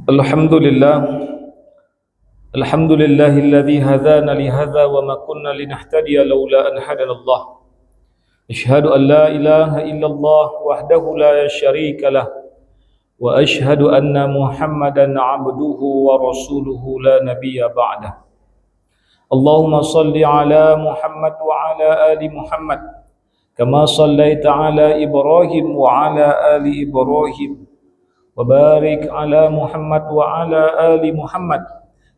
Alhamdulillah, alhamdulillahilladzi hadana li hadza wa ma kunna linahtadiya laula an hadanallah. Asyhadu an la ilaha illallah wahdahu la syarika lah wa asyhadu anna Muhammadan 'abduhu wa rasuluhu la nabiyya ba'dah. Allahumma salli ala Muhammad wa ala ali Muhammad kama sallaita ala Ibrahim wa ala ali Ibrahim وبارك على محمد وعلى آل محمد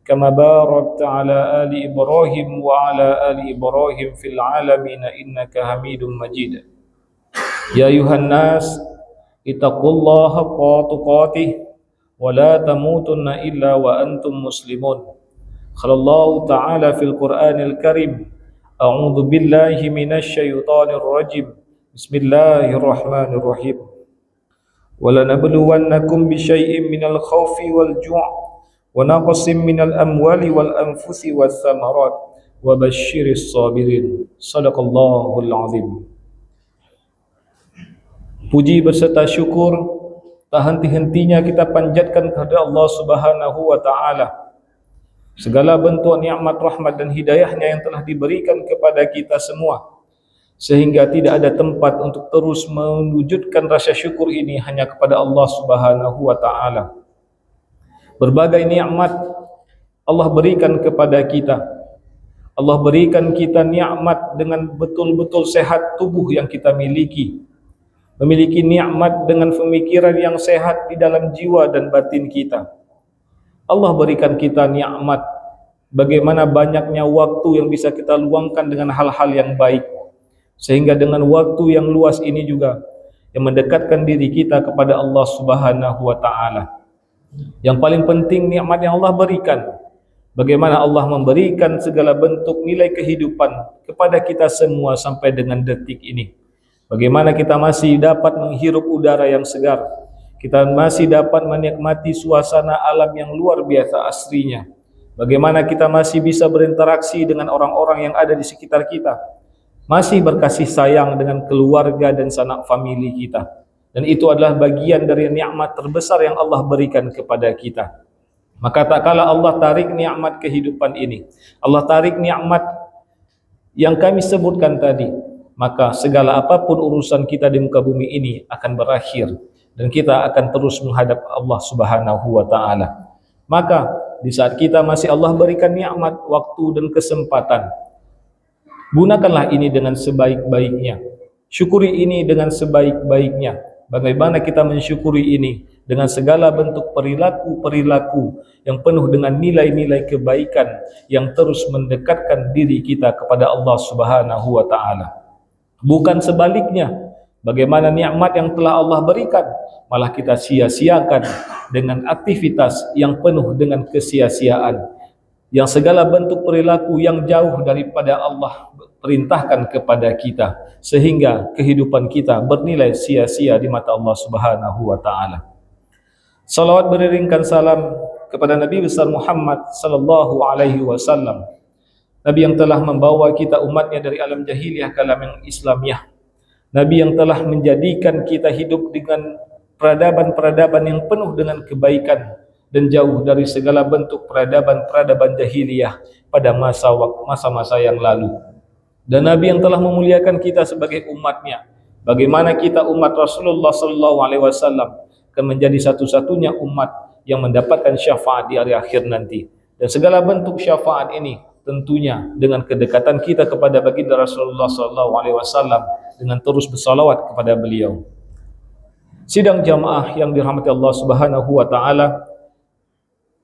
كما باركت على آل إبراهيم وعلى آل إبراهيم في العالمين إنك حميد مجيد يا أيها الناس اتقوا الله حق تقاته ولا تموتن إلا وأنتم مسلمون قال الله تعالى في القرآن الكريم أعوذ بالله من الشيطان الرجيم بسم الله الرحمن الرحيم وَلَنَبْلُوَنَّكُمْ بِشَيْءٍ مِنَ الْخَوْفِ وَالْجُوعِ وَنَقْصٍ مِنَ الْأَمْوَالِ وَالْأَنْفُسِ وَالثَّمَرَاتِ وَبَشِّرِ الصَّابِرِينَ. Sadaqallahul azim. Puji berserta syukur tak henti-hentinya kita panjatkan kepada Allah Subhanahu wa taala. Segala bentuk nikmat, rahmat dan hidayahnya yang telah diberikan kepada kita semua, sehingga tidak ada tempat untuk terus mewujudkan rasa syukur ini hanya kepada Allah Subhanahu wa taala. Berbagai nikmat Allah berikan kepada kita. Allah berikan kita nikmat dengan betul-betul sehat tubuh yang kita miliki. Memiliki nikmat dengan pemikiran yang sehat di dalam jiwa dan batin kita. Allah berikan kita nikmat bagaimana banyaknya waktu yang bisa kita luangkan dengan hal-hal yang baik. Sehingga dengan waktu yang luas ini juga yang mendekatkan diri kita kepada Allah Subhanahu wa taala. Yang paling penting nikmat yang Allah berikan, bagaimana Allah memberikan segala bentuk nilai kehidupan kepada kita semua sampai dengan detik ini. Bagaimana kita masih dapat menghirup udara yang segar, kita masih dapat menikmati suasana alam yang luar biasa asrinya. Bagaimana kita masih bisa berinteraksi dengan orang-orang yang ada di sekitar kita, masih berkasih sayang dengan keluarga dan sanak famili kita. Dan itu adalah bagian dari nikmat terbesar yang Allah berikan kepada kita. Maka tak kala Allah tarik nikmat kehidupan ini, Allah tarik nikmat yang kami sebutkan tadi, maka segala apapun urusan kita di muka bumi ini akan berakhir dan kita akan terus menghadap Allah Subhanahu wa taala. Maka di saat kita masih Allah berikan nikmat, waktu dan kesempatan, gunakanlah ini dengan sebaik-baiknya. Syukuri ini dengan sebaik-baiknya. Bagaimana kita mensyukuri ini? Dengan segala bentuk perilaku-perilaku yang penuh dengan nilai-nilai kebaikan yang terus mendekatkan diri kita kepada Allah Subhanahu wa taala. Bukan sebaliknya. Bagaimana nikmat yang telah Allah berikan malah kita sia-siakan dengan aktivitas yang penuh dengan kesia-siaan, yang segala bentuk perilaku yang jauh daripada Allah perintahkan kepada kita, sehingga kehidupan kita bernilai sia-sia di mata Allah Subhanahu wa taala. Salawat beriringkan salam kepada Nabi besar Muhammad sallallahu alaihi wasallam, Nabi yang telah membawa kita umatnya dari alam jahiliyah ke alam yang Islamiyah, Nabi yang telah menjadikan kita hidup dengan peradaban-peradaban yang penuh dengan kebaikan dan jauh dari segala bentuk peradaban-peradaban jahiliyah pada masa-masa yang lalu. Dan Nabi yang telah memuliakan kita sebagai umatnya. Bagaimana kita umat Rasulullah SAW akan menjadi satu-satunya umat yang mendapatkan syafaat di hari akhir nanti. Dan segala bentuk syafaat ini tentunya dengan kedekatan kita kepada baginda Rasulullah SAW dengan terus bersalawat kepada beliau. Sidang jamaah yang dirahmati Allah Subhanahu wa taala,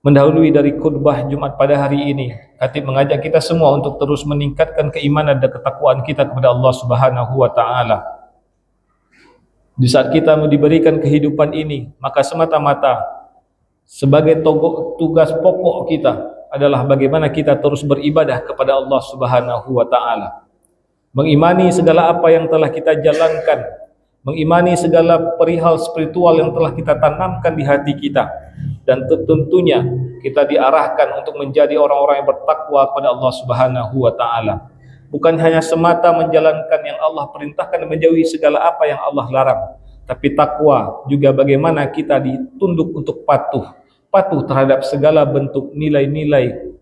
mendahului dari khutbah Jumat pada hari ini, khatib mengajak kita semua untuk terus meningkatkan keimanan dan ketakwaan kita kepada Allah Subhanahu wa taala. Di saat kita diberikan kehidupan ini, maka semata-mata sebagai tugas pokok kita adalah bagaimana kita terus beribadah kepada Allah Subhanahu wa taala. Mengimani segala apa yang telah kita jalankan, mengimani segala perihal spiritual yang telah kita tanamkan di hati kita, dan tentunya kita diarahkan untuk menjadi orang-orang yang bertakwa kepada Allah Subhanahu wa taala. Bukan hanya semata menjalankan yang Allah perintahkan dan menjauhi segala apa yang Allah larang, tapi takwa juga bagaimana kita ditunduk untuk patuh patuh terhadap segala bentuk nilai-nilai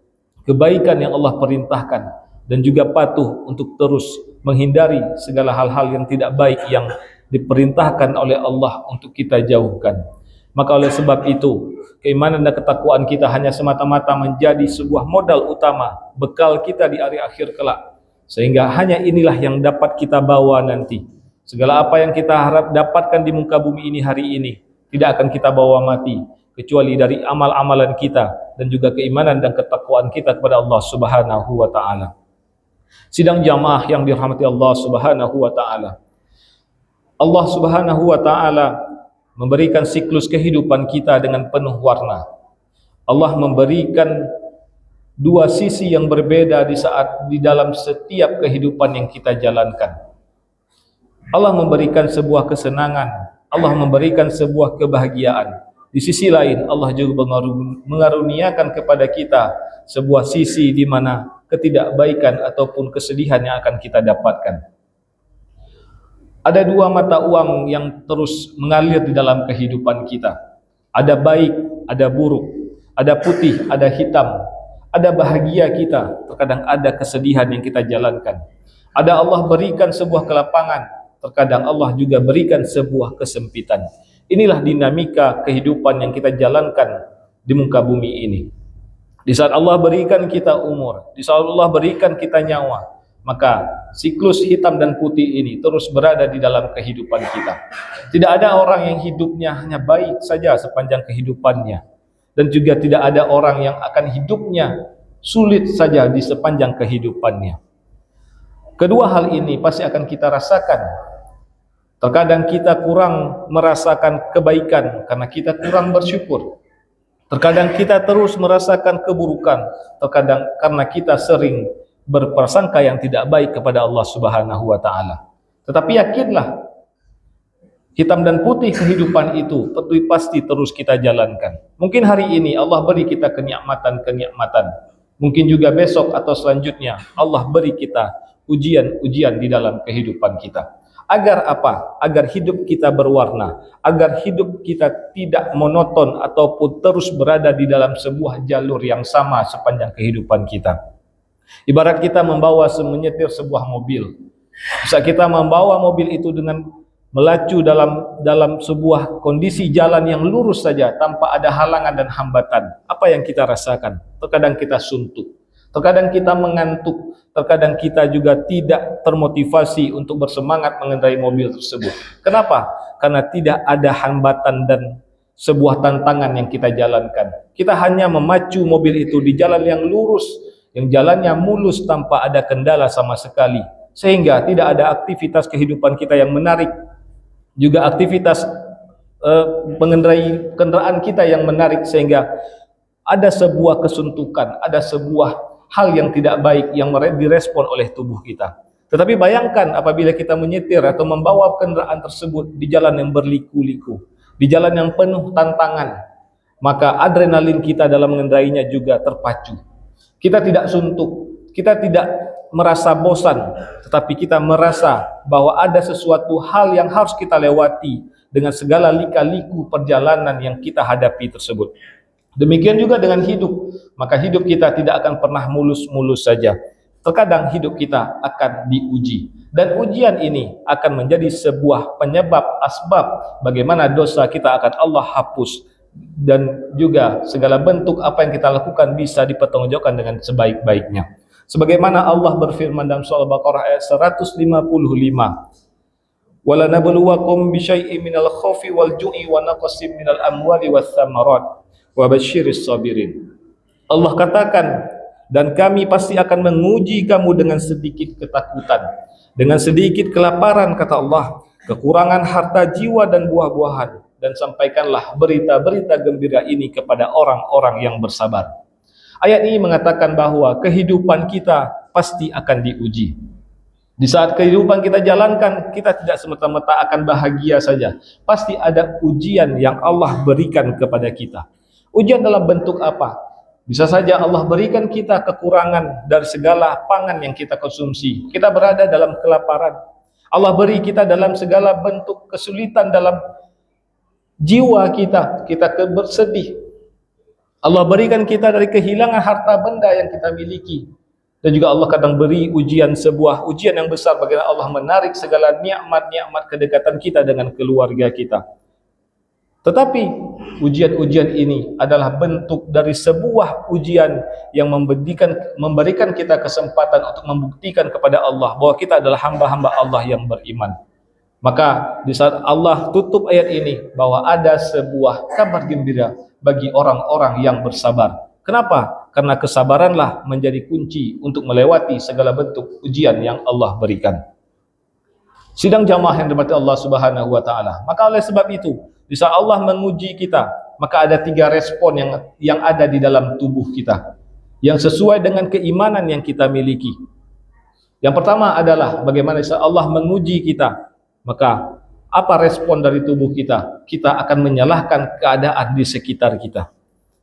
kebaikan yang Allah perintahkan, dan juga patuh untuk terus menghindari segala hal-hal yang tidak baik yang diperintahkan oleh Allah untuk kita jauhkan. Maka oleh sebab itu, keimanan dan ketakwaan kita hanya semata-mata menjadi sebuah modal utama, bekal kita di hari akhir kelak. Sehingga hanya inilah yang dapat kita bawa nanti. Segala apa yang kita harap dapatkan di muka bumi ini hari ini, tidak akan kita bawa mati, kecuali dari amal-amalan kita dan juga keimanan dan ketakwaan kita kepada Allah Subhanahu wa taala. Sidang jamaah yang dirahmati Allah Subhanahu wa taala. Allah Subhanahu wa taala memberikan siklus kehidupan kita dengan penuh warna. Allah memberikan dua sisi yang berbeda di dalam setiap kehidupan yang kita jalankan. Allah memberikan sebuah kesenangan, Allah memberikan sebuah kebahagiaan. Di sisi lain, Allah juga mengaruniakan kepada kita sebuah sisi di mana ketidakbaikan ataupun kesedihan yang akan kita dapatkan. Ada dua mata uang yang terus mengalir di dalam kehidupan kita. Ada baik, ada buruk, ada putih, ada hitam. Ada bahagia kita, terkadang ada kesedihan yang kita jalankan. Ada Allah berikan sebuah kelapangan, terkadang Allah juga berikan sebuah kesempitan. Inilah dinamika kehidupan yang kita jalankan di muka bumi ini. Di saat Allah berikan kita umur, di saat Allah berikan kita nyawa, maka siklus hitam dan putih ini terus berada di dalam kehidupan kita. Tidak ada orang yang hidupnya hanya baik saja sepanjang kehidupannya, dan juga tidak ada orang yang akan hidupnya sulit saja di sepanjang kehidupannya. Kedua hal ini pasti akan kita rasakan. Terkadang kita kurang merasakan kebaikan karena kita kurang bersyukur. Terkadang kita terus merasakan keburukan, terkadang karena kita sering berprasangka yang tidak baik kepada Allah Subhanahu wa taala. Tetapi yakinlah, hitam dan putih kehidupan itu pasti terus kita jalankan. Mungkin hari ini Allah beri kita kenikmatan-kenikmatan. Mungkin juga besok atau selanjutnya Allah beri kita ujian-ujian di dalam kehidupan kita. Agar apa? Agar hidup kita berwarna, agar hidup kita tidak monoton ataupun terus berada di dalam sebuah jalur yang sama sepanjang kehidupan kita. Ibarat kita menyetir sebuah mobil. Bisa kita membawa mobil itu dengan melaju dalam sebuah kondisi jalan yang lurus saja tanpa ada halangan dan hambatan. Apa yang kita rasakan? Terkadang kita suntuk, terkadang kita mengantuk, terkadang kita juga tidak termotivasi untuk bersemangat mengendarai mobil tersebut. Kenapa? Karena tidak ada hambatan dan sebuah tantangan yang kita jalankan. Kita hanya memacu mobil itu di jalan yang lurus, yang jalannya mulus tanpa ada kendala sama sekali, sehingga tidak ada aktivitas kehidupan kita yang menarik, juga aktivitas mengendarai kendaraan kita yang menarik, sehingga ada sebuah kesuntukan, ada sebuah hal yang tidak baik yang direspon oleh tubuh kita. Tetapi bayangkan apabila kita menyetir atau membawa kendaraan tersebut di jalan yang berliku-liku, di jalan yang penuh tantangan, maka adrenalin kita dalam mengendarainya juga terpacu. Kita tidak suntuk, kita tidak merasa bosan, tetapi kita merasa bahwa ada sesuatu hal yang harus kita lewati dengan segala lika-liku perjalanan yang kita hadapi tersebut. Demikian juga dengan hidup, maka hidup kita tidak akan pernah mulus-mulus saja. Terkadang hidup kita akan diuji, dan ujian ini akan menjadi sebuah penyebab asbab bagaimana dosa kita akan Allah hapus, dan juga segala bentuk apa yang kita lakukan bisa dipertanggungjawabkan dengan sebaik-baiknya. Sebagaimana Allah berfirman dalam surah Al-Baqarah ayat 155, "Wala nabluwakum bisyai'in minal khaufi wal ju'i wa naqsin minal amwali wath thamarat wa basyiris sabirin." Allah katakan, dan kami pasti akan menguji kamu dengan sedikit ketakutan, dengan sedikit kelaparan, kata Allah, kekurangan harta jiwa dan buah-buahan, dan sampaikanlah berita-berita gembira ini kepada orang-orang yang bersabar. Ayat ini mengatakan bahwa kehidupan kita pasti akan diuji. Di saat kehidupan kita jalankan, kita tidak semata-mata akan bahagia saja. Pasti ada ujian yang Allah berikan kepada kita. Ujian dalam bentuk apa? Bisa saja Allah berikan kita kekurangan dari segala pangan yang kita konsumsi. Kita berada dalam kelaparan. Allah beri kita dalam segala bentuk kesulitan dalam jiwa kita. Kita bersedih. Allah berikan kita dari kehilangan harta benda yang kita miliki. Dan juga Allah kadang beri ujian, sebuah ujian yang besar bagaimana Allah menarik segala nikmat-nikmat kedekatan kita dengan keluarga kita. Tetapi ujian-ujian ini adalah bentuk dari sebuah ujian yang memberikan kita kesempatan untuk membuktikan kepada Allah bahwa kita adalah hamba-hamba Allah yang beriman. Maka di saat Allah tutup ayat ini bahwa ada sebuah kabar gembira bagi orang-orang yang bersabar. Kenapa? Karena kesabaranlah menjadi kunci untuk melewati segala bentuk ujian yang Allah berikan. Sidang jamaah yang dirahmati Allah Subhanahu wa taala. Maka oleh sebab itu, di saat Allah menguji kita, maka ada 3 respon yang ada di dalam tubuh kita yang sesuai dengan keimanan yang kita miliki. Yang pertama adalah bagaimana saat Allah menguji kita, maka apa respon dari tubuh kita? Kita akan menyalahkan keadaan di sekitar kita.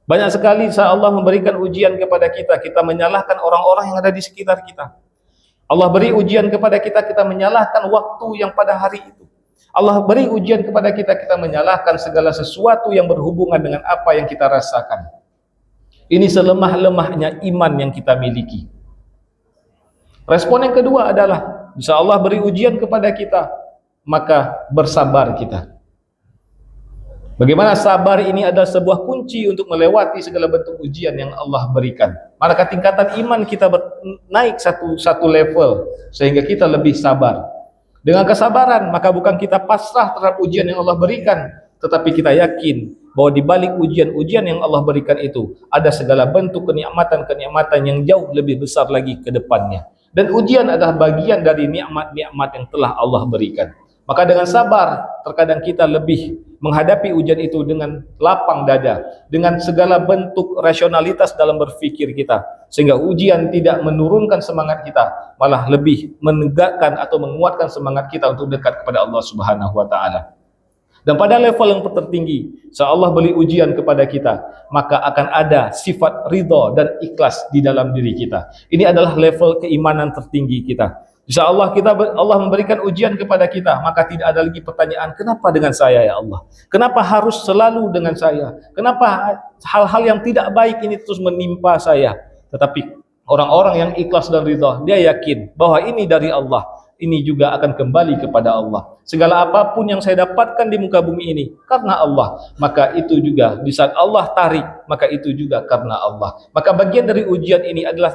Banyak sekali saat Allah memberikan ujian kepada kita, kita menyalahkan orang-orang yang ada di sekitar kita. Allah beri ujian kepada kita, kita menyalahkan waktu yang pada hari itu. Allah beri ujian kepada kita, kita menyalahkan segala sesuatu yang berhubungan dengan apa yang kita rasakan. Ini selemah-lemahnya iman yang kita miliki. Respon yang kedua adalah, bisa Allah beri ujian kepada kita, maka bersabar kita. Bagaimana sabar ini adalah sebuah kunci untuk melewati segala bentuk ujian yang Allah berikan. Maka tingkatan iman kita naik satu level sehingga kita lebih sabar. Dengan kesabaran, maka bukan kita pasrah terhadap ujian yang Allah berikan, tetapi kita yakin bahwa di balik ujian-ujian yang Allah berikan itu ada segala bentuk kenikmatan-kenikmatan yang jauh lebih besar lagi ke depannya. Dan ujian adalah bagian dari nikmat-nikmat yang telah Allah berikan. Maka dengan sabar, terkadang kita lebih menghadapi ujian itu dengan lapang dada, dengan segala bentuk rasionalitas dalam berfikir kita, sehingga ujian tidak menurunkan semangat kita, malah lebih menegakkan atau menguatkan semangat kita untuk dekat kepada Allah Subhanahu wa taala. Dan pada level yang tertinggi, saat Allah beri ujian kepada kita, maka akan ada sifat ridha dan ikhlas di dalam diri kita. Ini adalah level keimanan tertinggi kita. Insya Allah Allah memberikan ujian kepada kita, maka tidak ada lagi pertanyaan, kenapa dengan saya ya Allah? Kenapa harus selalu dengan saya? Kenapa hal-hal yang tidak baik ini terus menimpa saya? Tetapi orang-orang yang ikhlas dan ridha, dia yakin bahwa ini dari Allah, ini juga akan kembali kepada Allah. Segala apapun yang saya dapatkan di muka bumi ini karena Allah, maka itu juga di saat Allah tarik, maka itu juga karena Allah. Maka bagian dari ujian ini adalah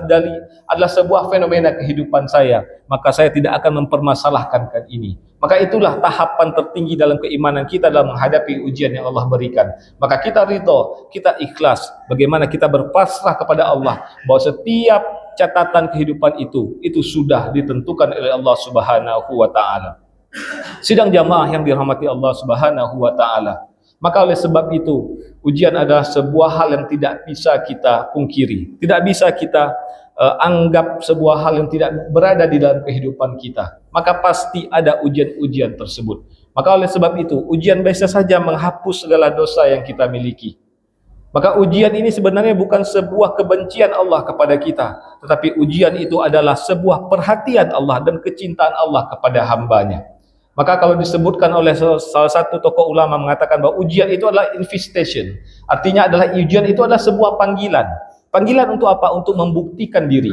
sebuah fenomena kehidupan saya, maka saya tidak akan mempermasalahkan ini. Maka itulah tahapan tertinggi dalam keimanan kita dalam menghadapi ujian yang Allah berikan. Maka kita ridha, kita ikhlas, bagaimana kita berpasrah kepada Allah bahwa setiap catatan kehidupan itu sudah ditentukan oleh Allah Subhanahu wa taala. Sidang jamaah yang dirahmati Allah Subhanahu wa taala. Maka oleh sebab itu, ujian adalah sebuah hal yang tidak bisa kita pungkiri. Tidak bisa kita anggap sebuah hal yang tidak berada di dalam kehidupan kita. Maka pasti ada ujian-ujian tersebut. Maka oleh sebab itu, ujian bisa saja menghapus segala dosa yang kita miliki. Maka ujian ini sebenarnya bukan sebuah kebencian Allah kepada kita, tetapi ujian itu adalah sebuah perhatian Allah dan kecintaan Allah kepada hambanya. Maka kalau disebutkan oleh salah satu tokoh ulama mengatakan bahwa ujian itu adalah invitation, artinya adalah ujian itu adalah sebuah panggilan. Panggilan untuk apa? Untuk membuktikan diri.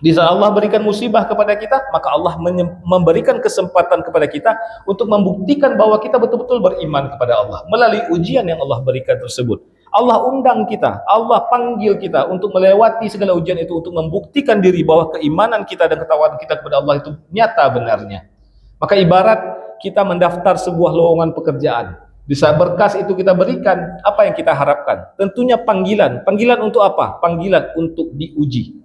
Di saat Allah berikan musibah kepada kita, maka Allah memberikan kesempatan kepada kita untuk membuktikan bahwa kita betul-betul beriman kepada Allah melalui ujian yang Allah berikan tersebut. Allah undang kita, Allah panggil kita untuk melewati segala ujian itu, untuk membuktikan diri bahwa keimanan kita dan ketakwaan kita kepada Allah itu nyata benarnya. Maka ibarat kita mendaftar sebuah lowongan pekerjaan. Di saat berkas itu kita berikan, apa yang kita harapkan? Tentunya panggilan. Panggilan untuk apa? Panggilan untuk diuji.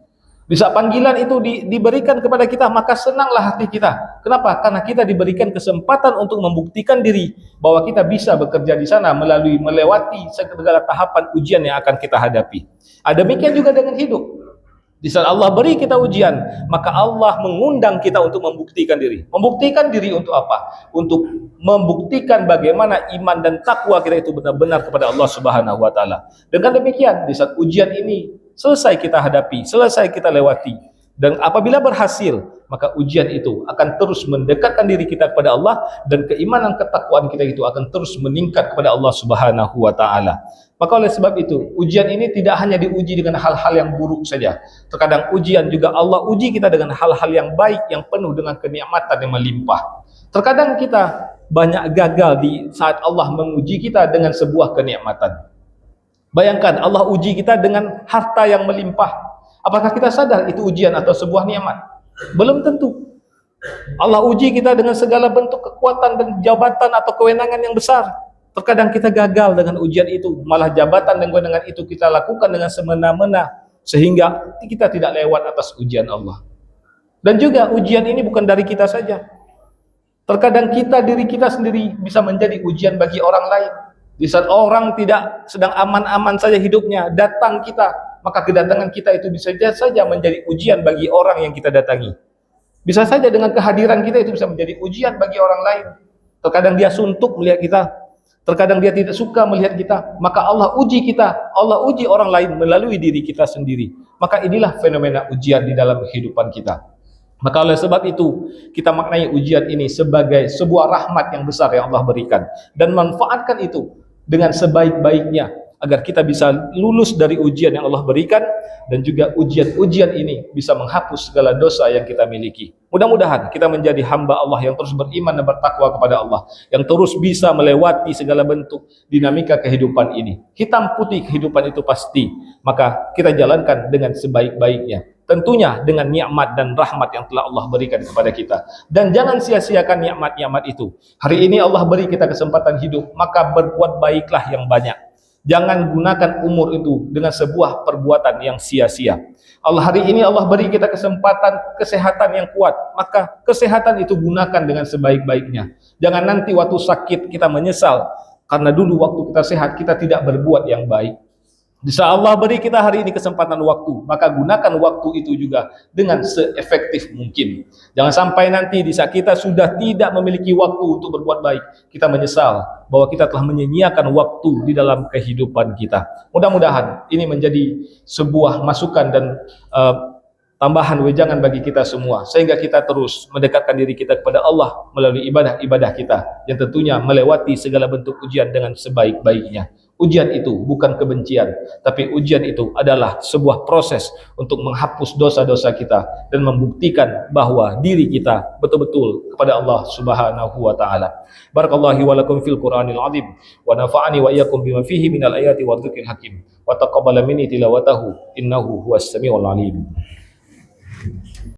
Di saat panggilan itu diberikan kepada kita, maka senanglah hati kita. Kenapa? Karena kita diberikan kesempatan untuk membuktikan diri bahwa kita bisa bekerja di sana melewati segala tahapan ujian yang akan kita hadapi. Demikian juga dengan hidup. Di saat Allah beri kita ujian, maka Allah mengundang kita untuk membuktikan diri. Membuktikan diri untuk apa? Untuk membuktikan bagaimana iman dan takwa kita itu benar-benar kepada Allah Subhanahu wa taala. Dengan demikian, di saat ujian ini selesai kita hadapi, selesai kita lewati, Dan apabila berhasil, maka ujian itu akan terus mendekatkan diri kita kepada Allah, dan keimanan ketakwaan kita itu akan terus meningkat kepada Allah Subhanahu wa taala. Maka oleh sebab itu, ujian ini tidak hanya diuji dengan hal-hal yang buruk saja. Terkadang ujian juga Allah uji kita dengan hal-hal yang baik, yang penuh dengan kenikmatan yang melimpah. Terkadang kita banyak gagal di saat Allah menguji kita dengan sebuah kenikmatan. Bayangkan Allah uji kita dengan harta yang melimpah. Apakah kita sadar itu ujian atau sebuah nikmat? Belum tentu. Allah uji kita dengan segala bentuk kekuatan dan jabatan atau kewenangan yang besar. Terkadang kita gagal dengan ujian itu, malah jabatan dan kewenangan itu kita lakukan dengan semena-mena, sehingga kita tidak lewat atas ujian Allah. Dan juga ujian ini bukan dari kita saja. Terkadang diri kita sendiri bisa menjadi ujian bagi orang lain. Di saat orang tidak sedang aman-aman saja hidupnya, datang kita, maka kedatangan kita itu bisa saja menjadi ujian bagi orang yang kita datangi. Bisa saja dengan kehadiran kita itu bisa menjadi ujian bagi orang lain. Terkadang dia suntuk melihat kita, terkadang dia tidak suka melihat kita, maka Allah uji kita, Allah uji orang lain melalui diri kita sendiri. Maka inilah fenomena ujian di dalam kehidupan kita. Maka oleh sebab itu, kita maknai ujian ini sebagai sebuah rahmat yang besar yang Allah berikan, dan manfaatkan itu dengan sebaik-baiknya, agar kita bisa lulus dari ujian yang Allah berikan, dan juga ujian-ujian ini bisa menghapus segala dosa yang kita miliki. Mudah-mudahan kita menjadi hamba Allah yang terus beriman dan bertakwa kepada Allah, yang terus bisa melewati segala bentuk dinamika kehidupan ini. Hitam putih kehidupan itu pasti, maka kita jalankan dengan sebaik-baiknya, tentunya dengan nikmat dan rahmat yang telah Allah berikan kepada kita. Dan jangan sia-siakan nikmat-nikmat itu. Hari ini Allah beri kita kesempatan hidup, maka berbuat baiklah yang banyak. Jangan gunakan umur itu dengan sebuah perbuatan yang sia-sia. Hari ini Allah beri kita kesempatan kesehatan yang kuat, maka kesehatan itu gunakan dengan sebaik-baiknya. Jangan nanti waktu sakit kita menyesal, karena dulu waktu kita sehat kita tidak berbuat yang baik. Bisa Allah beri kita hari ini kesempatan waktu, maka gunakan waktu itu juga dengan seefektif mungkin. Jangan sampai nanti di saat kita sudah tidak memiliki waktu untuk berbuat baik, kita menyesal bahwa kita telah menyia-nyiakan waktu di dalam kehidupan kita. Mudah-mudahan ini menjadi sebuah masukan dan tambahan wejangan bagi kita semua, sehingga kita terus mendekatkan diri kita kepada Allah melalui ibadah-ibadah kita, yang tentunya melewati segala bentuk ujian dengan sebaik-baiknya. Ujian itu bukan kebencian, tapi ujian itu adalah sebuah proses untuk menghapus dosa-dosa kita dan membuktikan bahwa diri kita betul-betul kepada Allah Subhanahu wa taala. Barakallahu wa lakum fil Qur'anil azim, wa nafa'ani wa iyyakum bima fihi minal ayati wa dzikril hakim, wa taqabbala minni tilawatahu innahu huwas samiul alim.